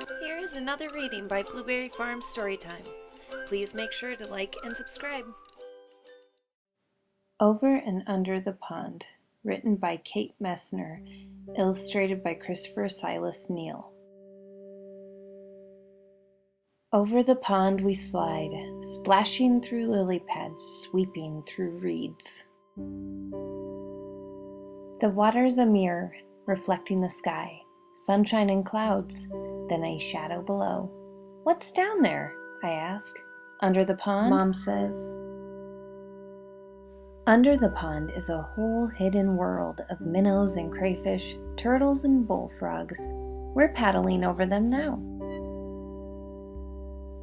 Here is another reading by Blueberry Farm Storytime. Please make sure to like and subscribe. Over and Under the Pond, written by Kate Messner, illustrated by Christopher Silas Neal. Over the pond we slide, splashing through lily pads, sweeping through reeds. The water's a mirror, reflecting the sky, sunshine and clouds, then a shadow below. "What's down there?" I ask. "Under the pond?" Mom says. Under the pond is a whole hidden world of minnows and crayfish, turtles and bullfrogs. We're paddling over them now.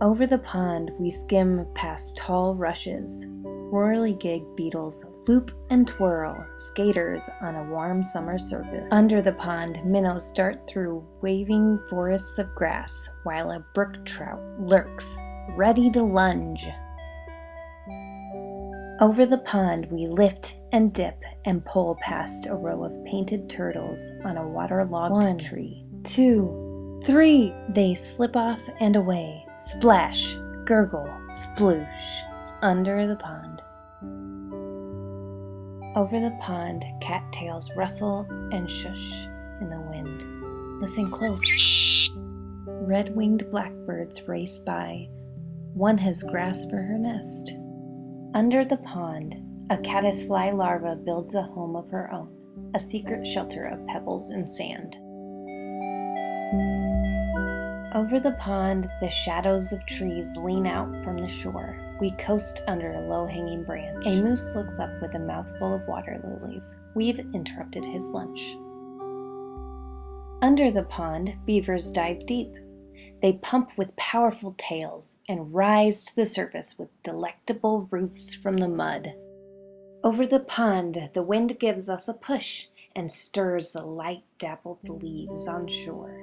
Over the pond we skim past tall rushes, whirligig beetles loop and twirl, skaters on a warm summer surface. Under the pond, minnows dart through waving forests of grass, while a brook trout lurks, ready to lunge. Over the pond we lift and dip and pull past a row of painted turtles on a waterlogged tree. 2, 3, they slip off and away, splash, gurgle, sploosh, under the pond. Over the pond, cattails rustle and shush in the wind. Listen close. Red-winged blackbirds race by. One has grass for her nest. Under the pond, a caddisfly larva builds a home of her own, a secret shelter of pebbles and sand. Over the pond, the shadows of trees lean out from the shore. We coast under a low-hanging branch. A moose looks up with a mouthful of water lilies. We've interrupted his lunch. Under the pond, beavers dive deep. They pump with powerful tails and rise to the surface with delectable roots from the mud. Over the pond, the wind gives us a push and stirs the light dappled leaves on shore.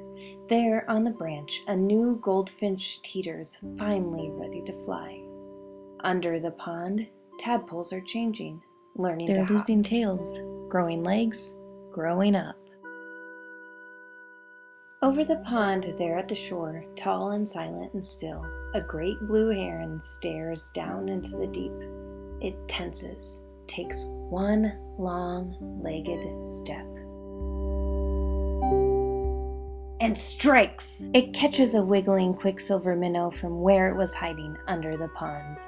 There on the branch, a new goldfinch teeters, finally ready to fly. Under the pond, tadpoles are changing, learning to hop. They're losing tails, growing legs, growing up. Over the pond, there at the shore, tall and silent and still, a great blue heron stares down into the deep. It tenses, takes one long-legged step, and strikes! It catches a wiggling quicksilver minnow from where it was hiding under the pond.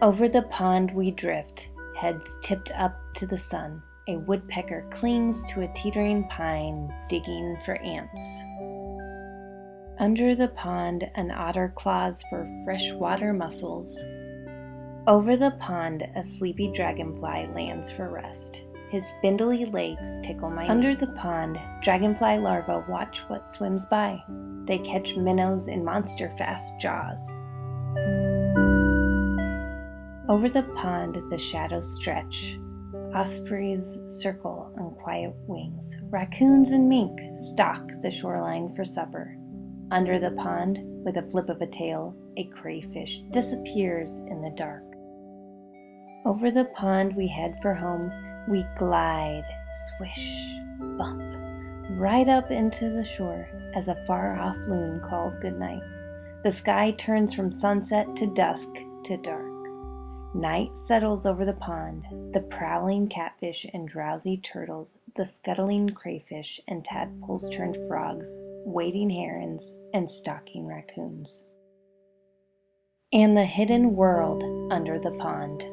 Over the pond we drift, heads tipped up to the sun. A woodpecker clings to a teetering pine, digging for ants. Under the pond, an otter claws for freshwater mussels. Over the pond, a sleepy dragonfly lands for rest. His spindly legs tickle my knee. Under the pond, dragonfly larvae watch what swims by. They catch minnows in monster-fast jaws. Over the pond, the shadows stretch. Ospreys circle on quiet wings. Raccoons and mink stalk the shoreline for supper. Under the pond, with a flip of a tail, a crayfish disappears in the dark. Over the pond we head for home. We glide, swish, bump, right up into the shore as a far-off loon calls goodnight. The sky turns from sunset to dusk to dark. Night settles over the pond, the prowling catfish and drowsy turtles, the scuttling crayfish and tadpoles turned frogs, wading herons and stalking raccoons. And the hidden world under the pond.